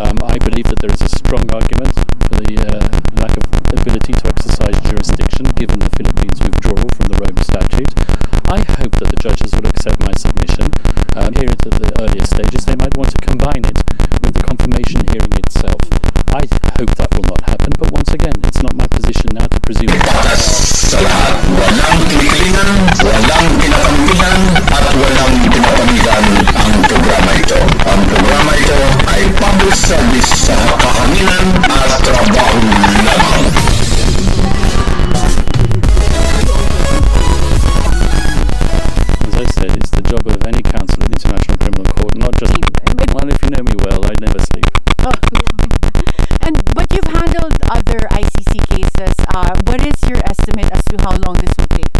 I believe that there is a strong argument for the lack of ability to exercise jurisdiction given the Philippines' withdrawal from the Rome Statute. I hope that the judges will accept my submission. Here at the earlier stages, they might want to combine it with the confirmation hearing itself. I hope that will not happen, but once again, it's not my position now to presume. Sa lahat, walang kinikilingan, walang pinakampihan, at walang pinapanigan ang programa ito. Ang programa ito ay public service sa kahanginan at trabaho lamang. As I said, it's the job of any counsel at the International Criminal Court, not just, well, if you know me well, I never sleep. Oh. But you've handled other ICC cases. What is your estimate as to how long this will take?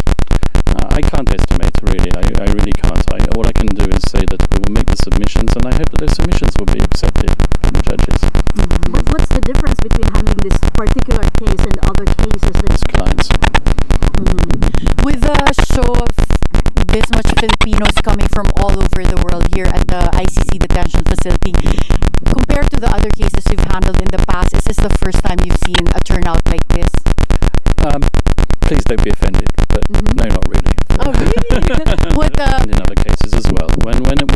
I can't estimate, really. I really can't. All I can do is say that we will make the submissions, and I hope that those submissions will be accepted by the judges. But what's the difference between handling this particular case and other cases? As clients. With a show of this much Filipinos coming from all over the world here at the ICC detention facility, compared to the other cases you've handled in the past, is this the first time you've seen a turnout like this? Please don't be offended, but no, not really. Oh, really? What, and in other cases as well. When a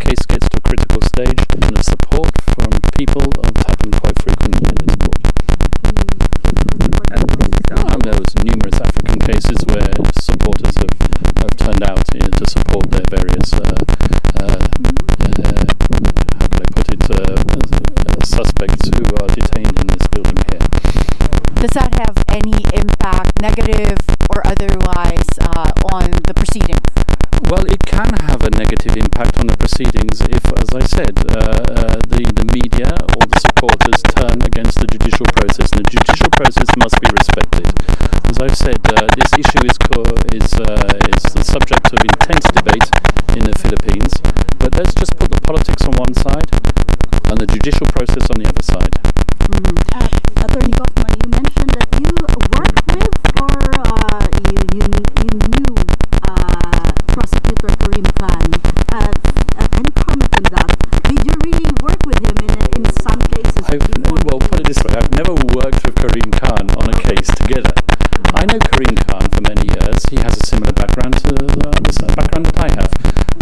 case gets to a critical stage, and the support from people has happened quite frequently in this court. There was numerous African cases where supporters have turned out to support their various, how can I put it, suspects who are detained in this building here. Does that have any impact, negative or otherwise, on the proceedings? Well, it can have a negative impact on the proceedings if, as I said, the media or the supporters turn against the judicial process, and the judicial process must be respected. As I've said, this issue is the subject of intense debate in the Philippines, but let's just put the politics on one side and the judicial process on the other side. Attorney Kaufman, you mentioned that you worked with or you knew Prosecutor Karim Khan. Any comment on that? Did you really work with him in some cases? Well, put it this way, I've never worked with Karim Khan on a case together. I know Karim Khan for many years. He has a similar background to the background that I have.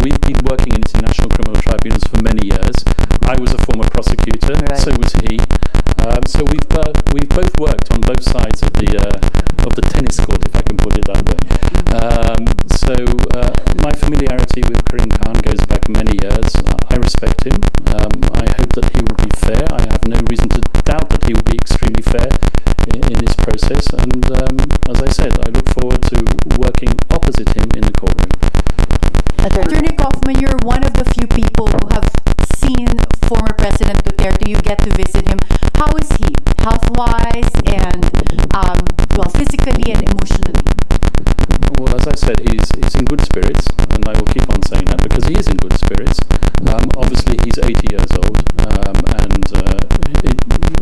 We've been working in international criminal tribunals for many years. I was a former prosecutor, right. So was he. So we've both worked on both sides of the tennis court, if I can put it that way. So my familiarity with Karim Khan goes back many years. I respect him. I hope that he will be fair. I have no reason to doubt that he will be extremely fair in this process. And as I said, I look forward to working opposite him in the courtroom. Attorney Kaufman, you're one of the few people who have seen former President Duterte. You get to visit him. How is he, health-wise and physically and emotionally? Well, as I said, he's in good spirits, and I will keep on saying that because he is in good spirits. Obviously, he's 80 years old, and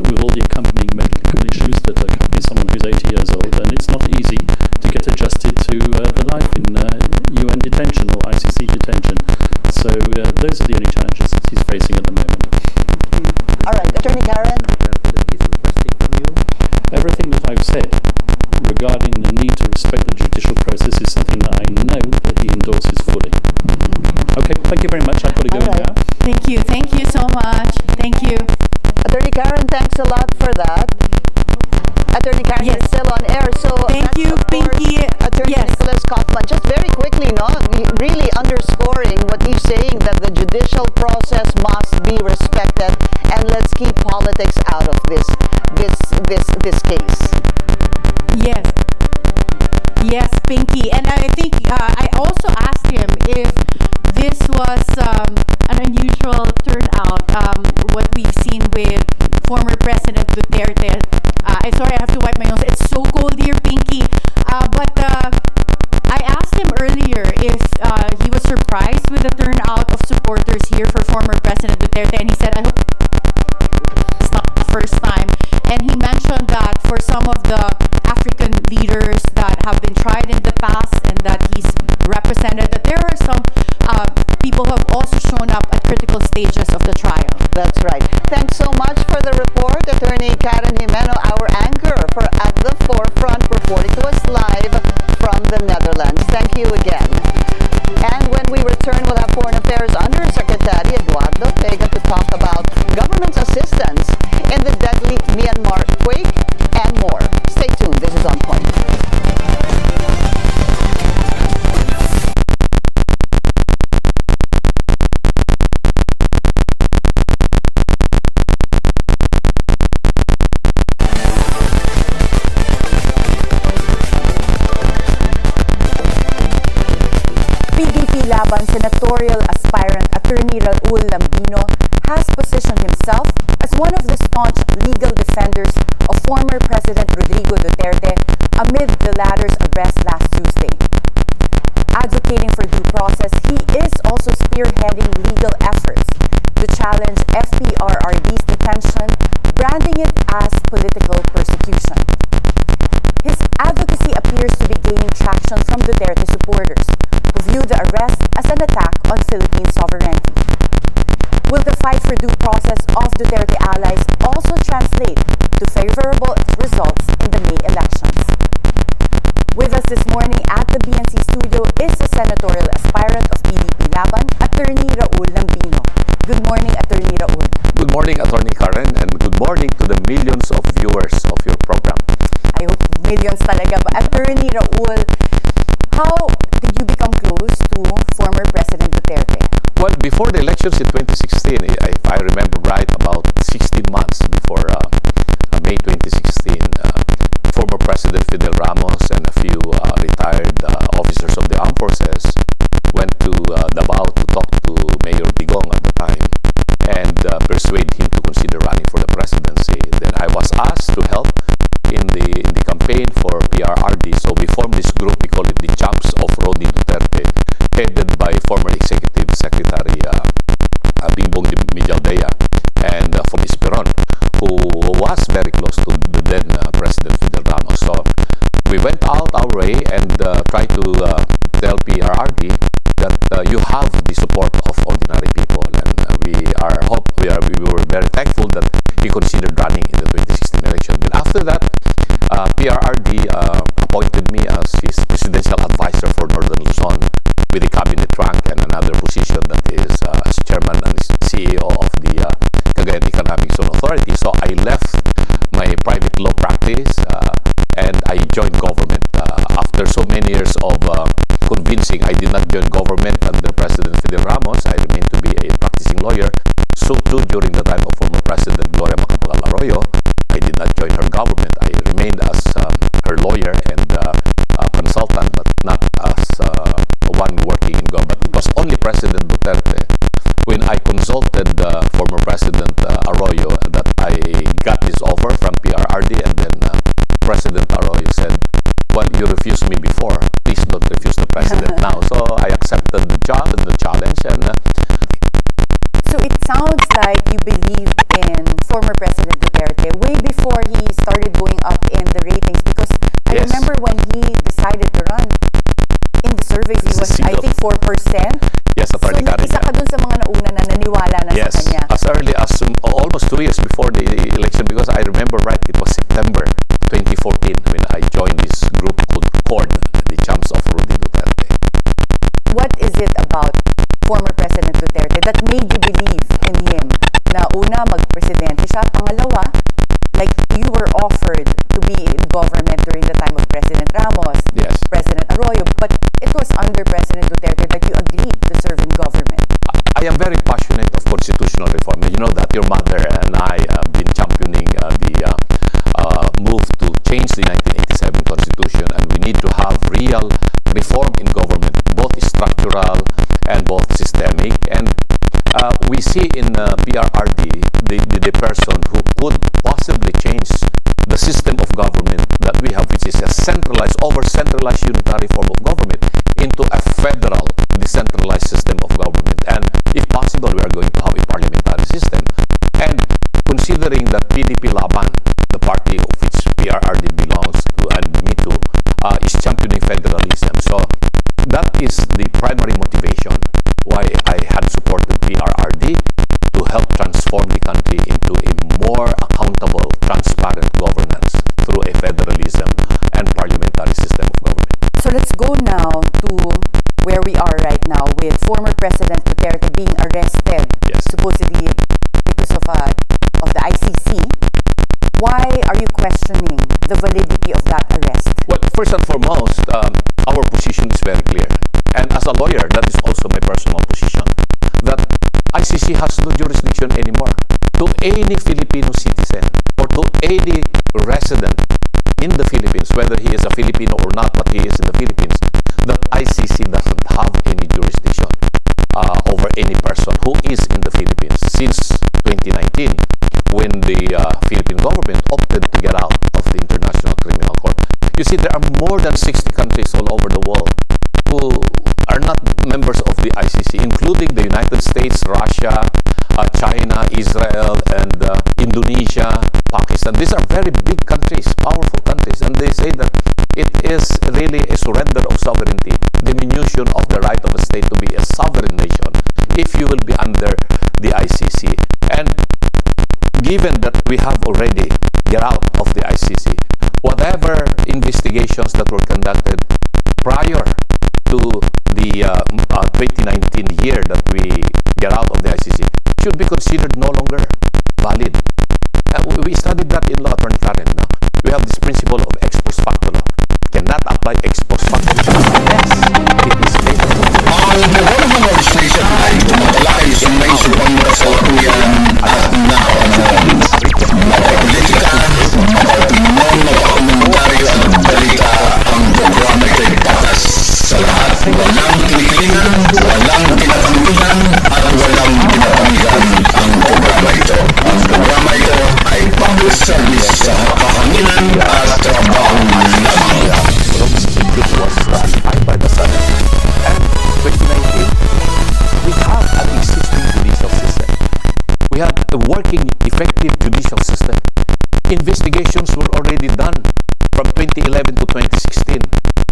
with all the accompanying medical issues that accompany someone who's 80 years old, and it's not easy to get adjusted to the life in UN detention or ICC detention. So those are the only challenges that he's facing at the moment. All right, Attorney Karen. Everything that I've said regarding the need to respect the judicial process is something that I know that he endorses fully. Okay, thank you very much. I've got to go now. Thank you so much. Thank you. Attorney Karen, thanks a lot for that. Attorney Karen, yes. You're still on air, so thank you, Pinky. Attorney Nicholas Kaufman, just very quickly, really underscoring what he's saying, that the judicial process must be respected, and let's keep politics out of this case. Yes, Pinky, and I think I also asked him if this was an unusual turnout, what we've seen with former President Duterte. Sorry, I have to wipe my nose. It's so cold here, Pinky. But I asked him earlier if he was surprised with the turnout of supporters here for former President Duterte, and he said, I hope it's not the first time. And he mentioned that for some of the African leaders that have been tried in the past and that he's represented, that there are some people who have also shown up at critical stages of the trial. That's right. Thanks so much. much for the report, Attorney Karen Jimeno, our anchor for At the Forefront, reporting to us live from the Netherlands. Thank you again. And when we return, we'll have Foreign Affairs Undersecretary Eduardo Vega to talk about government's assistance in the deadly Myanmar quake and more. Stay tuned. This is On Point. PDP Laban senatorial aspirant Attorney Raul Lambino has positioned himself as one of the staunch legal defenders of former President Rodrigo Duterte amid the latter's arrest last Tuesday. Advocating for due process, he is also spearheading legal efforts to challenge FPRRD's detention, branding it as political persecution. His advocacy appears to be gaining traction from Duterte supporters, who view the arrest as an attack on Philippine sovereignty. Will the fight for due process of Duterte allies also translate to favorable results in the May elections? With us this morning at the BNC studio is the senatorial aspirant of PDP Laban, Attorney Raul Lambino. Good morning, Attorney Raul. Good morning, Attorney Karen, and good morning to the millions of viewers of your program. I hope millions talaga ba. Attorney Raul, how did you become close to former President Duterte? Well, before the elections in 2016, if I remember right, about 16 months before May 2016, former President Fidel Ramos and a few retired officers of the armed forces went to Davao to talk to Mayor Digong at the time and persuade him to consider running for the presidency. Then I was asked to help in the campaign for PRRD. So we formed this group, we call it the Champs of Rodi Duterte, headed by former Executive Secretary Bingbong Mijaldea and Fomis Peron, who was very close to the then President Fidel Ramos. So we went out our way and tried to tell PRRD that you have the support of ordinary people, and we were very thankful that he considered running in the 2016 election. Then after that, PRRD appointed me as his presidential advisor for Northern Luzon with the cabinet rank and another position that is as chairman and CEO of the Cagayan Economic Zone Authority. So I left my private law practice and I joined government. After so many years of convincing, I did not join government under President Fidel Ramos. I remained to be a practicing lawyer. So too during the time of former President Gloria Macapagal Arroyo, I did not join her government. I remained as her lawyer and consultant, but not as one working in government. It was only President Duterte, when I consulted former President Arroyo, that I got this offer from PRRD, and then President Arroyo said, well, you refused me before, please don't refuse the president now. So I accepted the job and the challenge. And so it sounds like you believed in former President Duterte way before he started going up in the ratings, because I Yes. remember when he decided to run, in the surveys he was, I think, 4%. yes, So Attorney Karen. isa ka dun sa mga nauna na naniwala na Yes, sa kanya. as early as almost 2 years before the election, because I remember right, it was September 2014 when I joined this group called CORD, the Champs of Rodi Duterte. What is it about former President Duterte that made you believe in him? Na una, mag-presidente siya. Pangalawa, like you were offered to be in government during the time of President Ramos, Yes. President Arroyo, but it was under President Duterte that you agreed to serve in government. I am very passionate of constitutional reform. You know that your mother and I have been championing the move to change the 1987 Constitution, and we need to have real reform in government, both structural and both systemic. And we see in PRRD the person who could possibly change the system of government that we have, which is a centralized, over-centralized unitary form of government, into a federal, decentralized system of government. And if possible, we are going to have a parliamentary system. And considering that PDP Laban, the party of which PRRD belongs to and me too, is championing federalism. So that is the primary motivation why I had supported PRRD, to help transform the country into a more accountable, transparent governance through a federalism and parliamentary system of government. So let's go now to where we are right now with former President Duterte being arrested, Yes. supposedly because of the ICC. Why are you questioning the validity of that arrest? Well, first and foremost, our position is very clear. And as a lawyer, that is also my personal position, that ICC has no jurisdiction anymore to any Filipino citizen or to any resident in the Philippines, whether he is a Filipino or not, but he is in the Philippines, that ICC doesn't have any jurisdiction over any person who is in the Philippines since 2019, when the Philippine government opted to get out of the International Criminal Court. You see, there are more than 60 countries all over the world who are not members of the ICC, including the United States, Russia, China, Israel, and Indonesia, Pakistan. These are very big countries, powerful countries, and they say that it is really a surrender of sovereignty, diminution of the right of a state to be a sovereign nation if you will be under the ICC. And given that we have already get out of the ICC, whatever investigations that were conducted prior to the 2019 year that we get out of the ICC should be considered no longer valid. We studied that in law, Attorney Karen. No? We have this principle of ex post facto law. Cannot apply ex post facto. Yes, it is fatal. Ang programa ng legislation ay tumatalakay sa may subang kasalukuyan at nakapanahon. Mapapolitika, mapapininon, mapakomentaryo at balita, ang programa ito'y patas sa lahat. Walang kinikilingan, walang pinapanggulan, at walang pinapanigan ang programa ito. Ang programa ito ay public service sa kahanginan at trabaho lamang. This was ratified by the Senate. And 2019, we have an existing judicial system. We have a working, effective judicial system. Investigations were already done from 2011 to 2016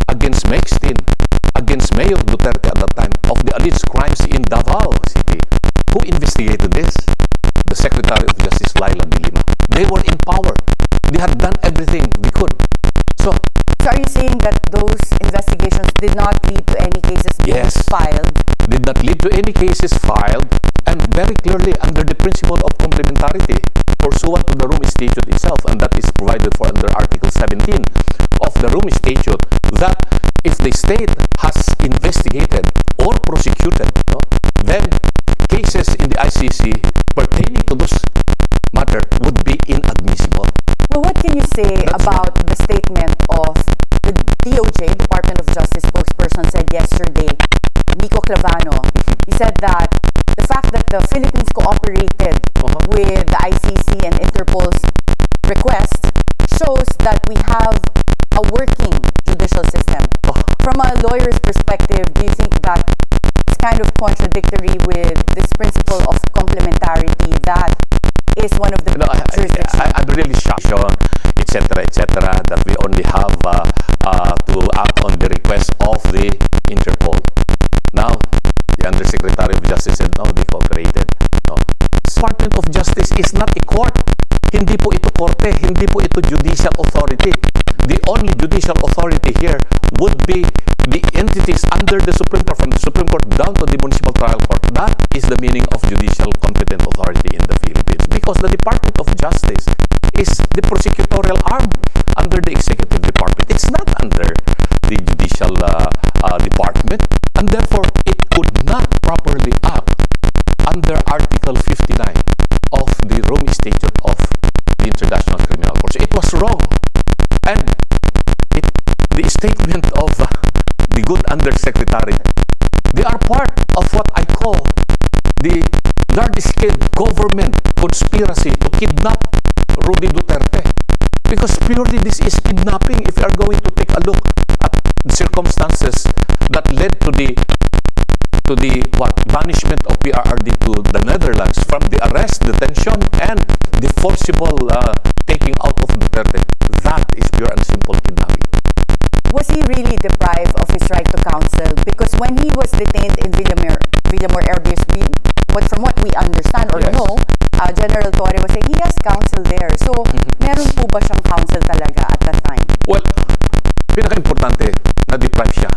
against Maxtin, against Mayor Duterte at that time, of the alleged crimes in Davao City. Who investigated this? The Secretary of Justice, Laila de Lima. They were in power. They had done everything they could. So are you saying that those investigations did not lead to any cases being Yes. filed? did not lead to any cases filed, and very clearly under the principle of complementarity pursuant to the Rome Statute itself, and that is provided for under Article 17 of the Rome Statute, that if the state has investigated or prosecuted, then cases in the ICC pertaining to this matter would be inadmissible. Well, what can you say about the statement of the DOJ, Department of Justice spokesperson, said yesterday, Nico Clavano? He said that the fact that the Philippines cooperated with the ICC and Interpol's request shows that we have a working judicial system. From a lawyer's perspective, do you think that it's kind of contradictory with this principle of complementarity that is one of the jurisdictions? I'm really shocked, etc., that we only have to act on the request of the Interpol. Now, the Undersecretary of Justice said, no, they cooperated. No. Department of Justice is not a court. Hindi po ito korte, hindi po ito judicial authority. The only judicial authority here would be the entities under the Supreme Court, from the Supreme Court down to the Municipal Trial Court. That is the meaning of judicial competent authority in the Philippines, because the Department of Justice is the prosecutorial arm under the Executive Department. It's not under the Judicial Department, and therefore it could not properly act under Article 59 of the Rome Statute of the International Criminal Court. So it was wrong. And the statement of the good Undersecretary, they are part of what I call the large-scale government conspiracy to kidnap Rudy Duterte. Because purely this is kidnapping. If you are going to take a look at the circumstances that led to the banishment of PRRD to the Netherlands, from the arrest, detention, and the forcible taking out of Duterte, that is pure and simple kidnapping. Was he really deprived of his right to counsel? Because when he was detained in Villamor Air Base, from what we understand or Yes. know, General Torre was saying he has counsel counsel there. So, meron po ba siyang counsel talaga at that time? Well, pinaka-importante, na-deprive siya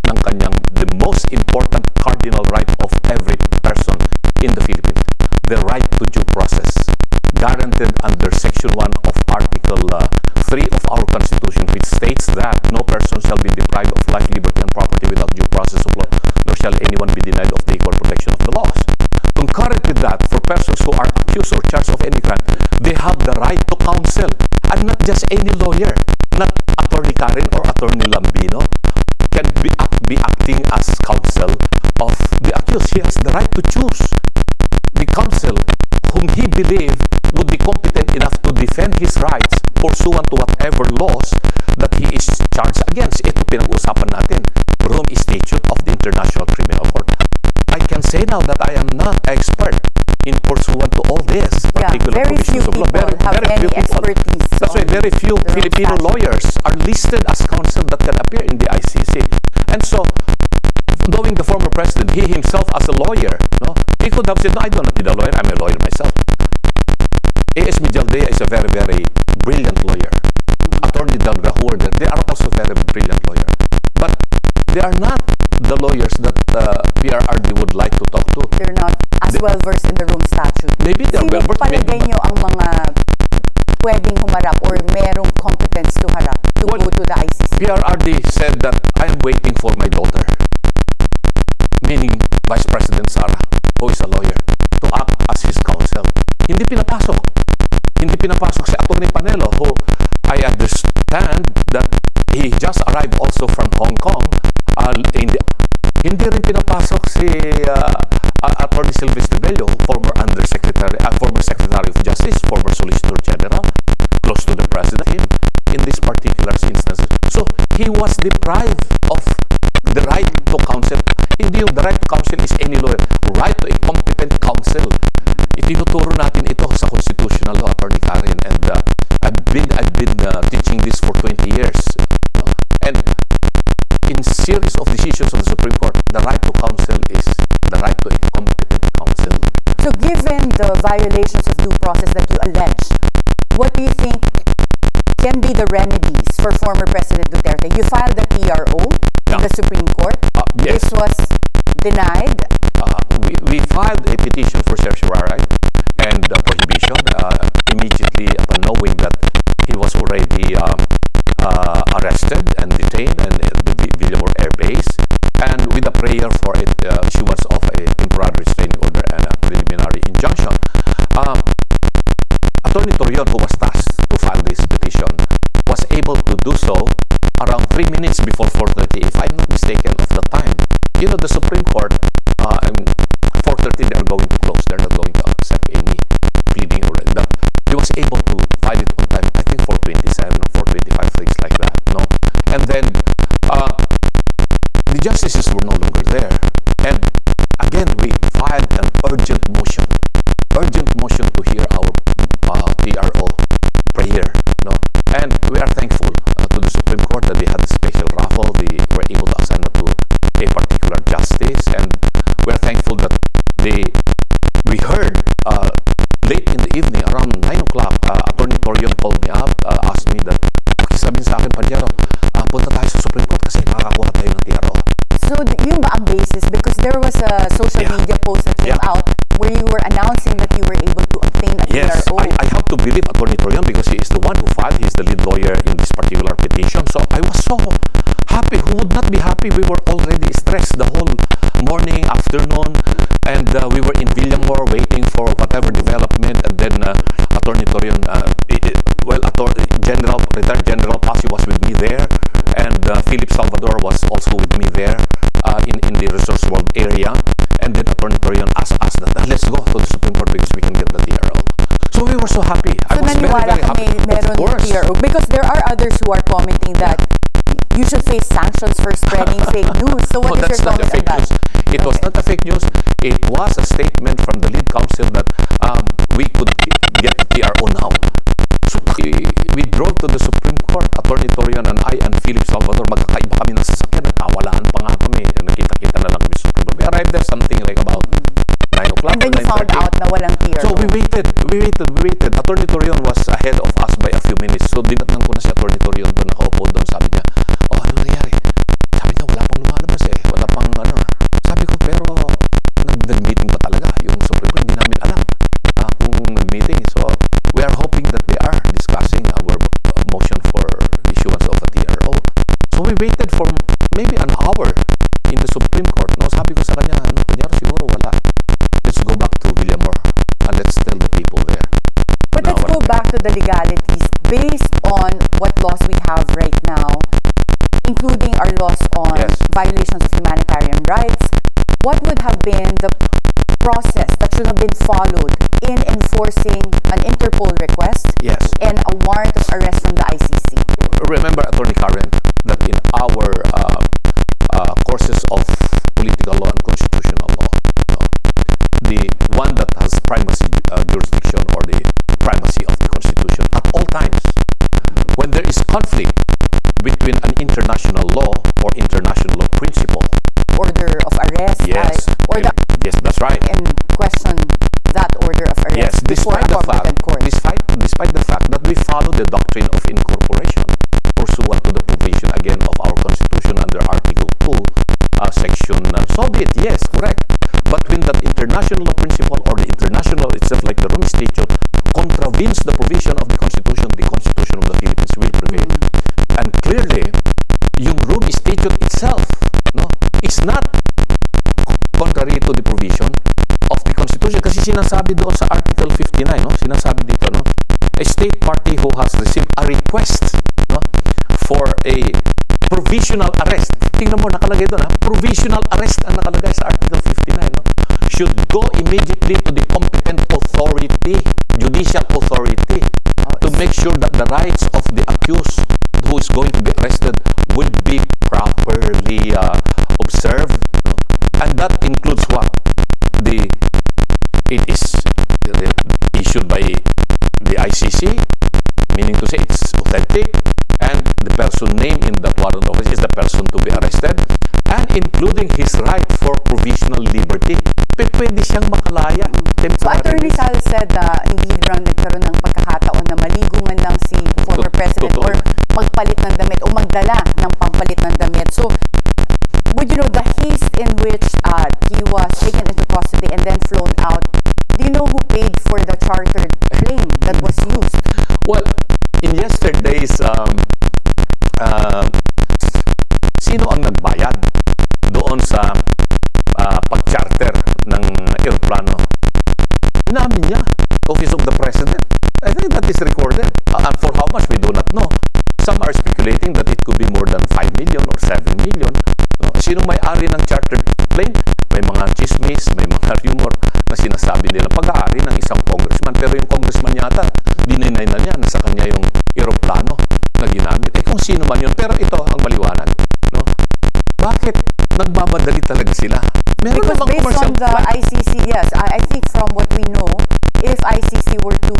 ng kanyang, the most important cardinal right of every person in the Philippines, the right to due process, guaranteed under Section 1 of Article 3 of our Constitution, which states that no person shall be deprived of life, liberty, and property without due process of law, nor shall anyone be denied of the equal protection of the laws. Concurrent with that, for persons who are accused or charged of any crime, they have the right to counsel, and not just any lawyer, not Attorney Karen or Attorney Lambino can be acting as counsel of the accused. He has the right to choose the counsel whom he believed would be competent enough to defend his rights pursuant to whatever laws that he is charged against. Ito pinag-usapan natin, Rome Statute of the International Criminal Court. I can say now that I am not expert in pursuant to all this particular very few provisions of law. people have any expertise. That's why on very few the Rome Filipino Statute. lawyers are listed as counsel that can appear in the ICC. And so, knowing the former president, he himself as a lawyer, no, he could have said, no, I do not need a lawyer, I'm a lawyer myself. A.S. Mijaldea is a very, very brilliant lawyer. Attorney Dalga, who are there, they are also very brilliant lawyer. But they are not the lawyers that PRRD would like to talk to. They're not as well versed in the Rome Statute. Maybe they are Sino well versed. palagay nyo ang mga pwedeng humarap or merong competence to harap to Well, go to the ICC? PRRD said that I'm waiting for my daughter, meaning Vice President Sara, who is a lawyer, to act as his counsel. Hindi pinapasok. Hindi pinapasok si Atty. Panelo, who I understand that he just arrived also from Hong Kong. Hindi rin pinapasok si Atty. Silvestre Bello, former Secretary of Justice, former Solicitor General, close to the President, him, in this particular instance. So, he was deprived of the right to counsel. Hindi yung the right to counsel is any lawyer. Right to a competent counsel. Itinuturo natin ito sa constitutional law, Attorney Karen, and I've been teaching this for 20 years. And in series of decisions of the Supreme Court, the right to counsel is the right to a competent counsel. So given the violations of due process that you allege, what do you think can be the remedies for former President Duterte? You filed a TRO in the Supreme Court. Yes. This was denied. We filed a petition for certiorari and prohibition immediately upon knowing that he was already arrested and detained and the Villamor Air Base, and with a prayer for issuance of a temporary restraining order and a preliminary injunction. Attorney Torion, who was tasked to file this petition, was able to do so around 3 minutes before 4:30, if I'm not mistaken, of the time. You know, the Supreme Court, 4:30 they are going to close. They're not going to accept any pleading or that. He was able to file it on time, I think 4:27 or 4:25, things like that. No, and then the justices were no longer there, and again we filed an urgent motion to hear our TRO prayer. No, and we are thankful to the Supreme Court that they had a special raffle. They were able to assign it to a particular justice, and we are thankful that we heard late in the evening, around 9 o'clock, Attorney Torion called me up, asked me that, sabihin sa akin, Panyero, punta tayo sa Supreme Court kasi makakakuha tayo ng TRO. So yun ba ang basis? Because there was a social media post that came out where you were announcing that you were able to obtain a Yes, TRO. I have to believe Attorney Torion because he is the one who filed. He is the lead lawyer in this particular petition. So I was so happy. Who would not be happy? We were already stressed the whole morning, afternoon, and we were in Villamor waiting for whatever development. And then Attorney Torion, retired General Pasi was with me there, and Philip Salvador was also with me there in the Resource World area. And then Attorney Torion asked us that let's go to the Supreme Court because we can get the TRO. So we were so happy. I was very, very happy. Meron Of course. TRO. Because there are others who are commenting that you should face sanctions for spreading fake news. So what is that's your not a comment on fake that? news. It was not a fake news. It was a statement from the lead counsel that we could get the TRO now. So we drove to the Supreme Court, Attorney Torion and I and Philip Salvador. Magkakaiba kami ng sasakyan. Nagkawalaan pa nga kami. Nakita-kita na lang kami sa Supreme Court. We arrived there something like about 9 o'clock. And then you found out na walang TRO. So we waited. Attorney Torion was ahead of us by a few minutes. So dinatnan ko na si Attorney Torion doon, nakaupo doon. Sabi niya, oh, ano nangyari? Sabi niya, wala pang lumalabas eh. Wala pang ano. Sabi ko, pero nag-meeting pa talaga yung Supreme Court. Hindi namin alam kung nag-meeting. So we are hoping that they are discussing our motion for issuance of a TRO. So we waited for maybe an hour in the Supreme Court. No? Sabi ko sa kanya, ano, kunyari siguro wala. Let's go back to Villamor and let's tell the people there. But let's go back to the legalities. Based on what laws we have right now, including our laws on violations of humanitarian rights, what would have been the process that should have been followed in enforcing an Interpol request and a warrant of arrest from the ICC? Remember, Attorney Karen, that in our courses of political law and constitutional law, the one that has primacy jurisdiction or the primacy of the Constitution at all times, when there is conflict between an international law or international law principle, order of arrest, yes, that's right, and question that order of arrest before a competent court. Despite the fact that we follow the doctrine of incorporation pursuant to the provision again of our Constitution under Article 2, Section so be it, yes, correct. But when that international law principle or the international law itself, like the Rome Statute, contravenes the provision of the Constitution of the Philippines will prevail. And clearly, yung Rome Statute itself, is not contrary to the provision of the Constitution. Kasi sinasabi doon sa Article 59, sinasabi dito, a state party who has received a request for a provisional arrest. Tingnan mo, nakalagay doon, provisional arrest ang nakalagay sa Article 59, should go immediately to the competent authority, judicial authority, to make sure that the rights of the accused who is going to be arrested would be properly observed. And that includes what? It is issued by the ICC, meaning to say it's authentic, and the person named in that warrant of arrest is the person to be arrested, and including his right for provisional liberty. Pwede siyang makalaya. So Attorney Sal said hindi lang nagkaroon ng pagkakataon na maligungan lang si former president or magpalit ng damit o magdala ng pampalit ng damit. So would you know the haste in which he was taken into custody and then flown out, do you know who paid for the chartered plane that was used? Well, in yesterday's sino ang nagbayad doon sa pag-charter ng aeroplano? Inamin niya, Office of the President. I think that is recorded. And for how much, we do not know. Some are speculating that it could be more than 5 million or 7 million. Sinong may-ari ng chartered plane? May mga chismis, may mga rumor na sinasabi nila pag-aari ng isang congressman. Pero yung congressman yata, dininay na niya na sa kanya yung aeroplano na ginamit. Kung sino man yun. Pero ito ang maliwanag. Bakit nagmamadali talaga sila? Meron because based on the ICC, yes, I think from what we know, if ICC were to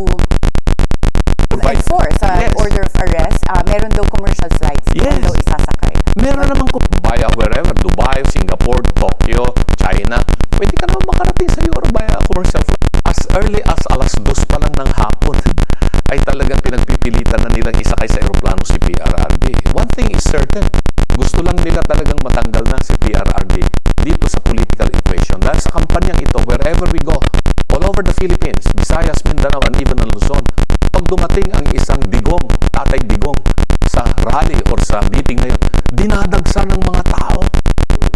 enforce an order of arrest, meron daw commercial flights, meron daw isasakay. Meron naman kung via wherever, Dubai, Singapore, Tokyo, China, pwede ka naman makarating sa Europe via commercial flight. As early as 2:00 pa lang ng hapon, ay talagang pinagpipilitan na nilang isakay sa aeroplano si PRRD. One thing is certain, gusto lang nila talagang matanggal na si PRRD dito sa political equation. Dahil sa kampanyang ito, wherever we go, all over the Philippines, Visayas, Mindanao, and even Luzon, pag dumating ang isang digong, tatay digong, sa rally or sa meeting na yun, dinadagsan ng mga tao.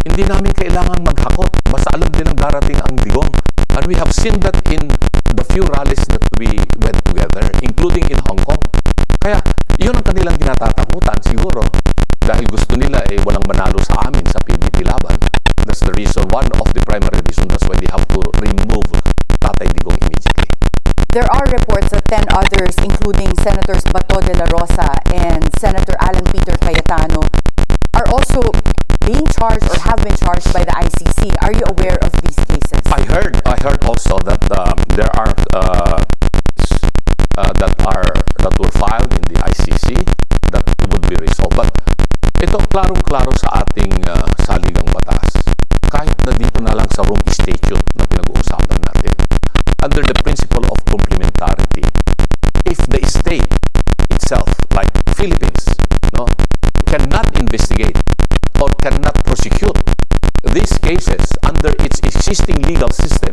Hindi namin kailangan maghakot. Basta alam nilang darating ang digong. And we have seen that in the few rallies that we went together, including in Hong Kong. Kaya, yun ang kanilang kinatatakutan siguro dahil gusto nila walang manalo sa amin sa PBB laban. That's the reason, one of the primary reasons, that's why they have to remove Tatay Digong immediately. There are reports that 10 others, including Senators Bato de la Rosa and Senator Alan Peter Cayetano, are also being charged or have been charged by the ICC. Are you aware of these cases? I heard also that there are that were filed in the ICC that would be resolved. But ito klarong-klaro sa ating saligang batas. Kahit na dito na lang sa Rome Statute na pinag-uusapan natin. Under the principle of state itself, like Philippines, no, cannot investigate or cannot prosecute these cases under its existing legal system,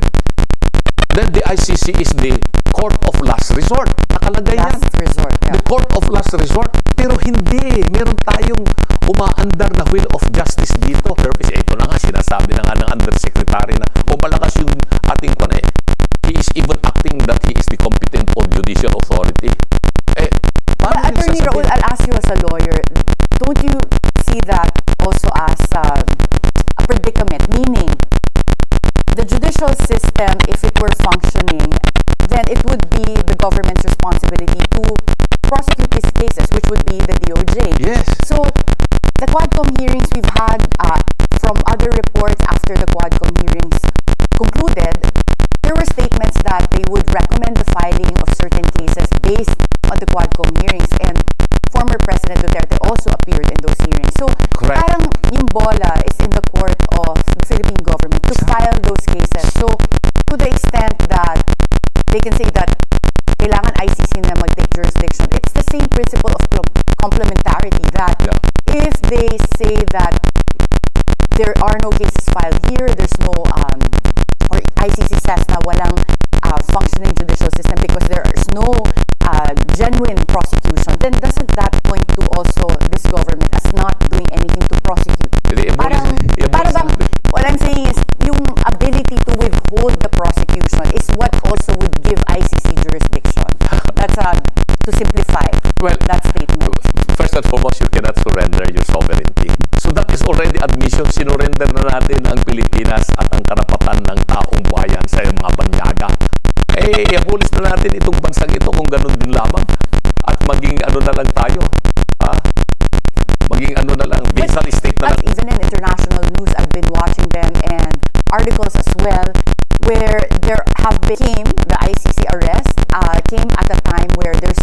then the ICC is the court of last resort. Nakalagay yan. Last resort, yeah. The court of last resort. Pero hindi. Meron tayong umaandar na wheel of justice dito. Pero ito na nga, sinasabi na nga ng undersecretary na malakas yung ating kwan eh. He is even acting that he is the competent or judicial authority. Paano Attorney Raul, I'll ask you as a lawyer, don't you see that also as a predicament? Meaning, the judicial system, if it were functioning, then it would be the government's responsibility to prosecute these cases, which would be the DOJ. Yes. So, the Quadcom hearings we've had, from other reports after the Quadcom hearings concluded, there were statements that they would recommend the filing of certain cases based on the Quadcom hearings, and former President Duterte also appeared in those hearings. So, Correct. parang yung bola is in the court of the Philippine government to file those cases. So, to the extent that they can say that kailangan ICC na mag-take jurisdiction, it's the same principle of complementarity that if they say that there are no cases filed here, there's no, or ICC says na walang functioning judicial system because there is no genuine prosecution, then doesn't that point to also this government as not doing anything to prosecute? Parang bang, what I'm saying is, yung ability to withhold the prosecution is what also would give ICC jurisdiction. That's to simplify that statement. First and foremost, you cannot surrender your sovereignty. So that is already admission. Sinurrender na natin ang Pilipinas at ang karapatan ng taong bayan sa mga banyaga. Iabulis na natin itong bansang ito kung ganun din lamang. At maging ano na lang tayo. Maging ano na lang, vassal state na lang. Even in international news, I've been watching them and articles as well, where there have became the ICC arrest came at a time where there's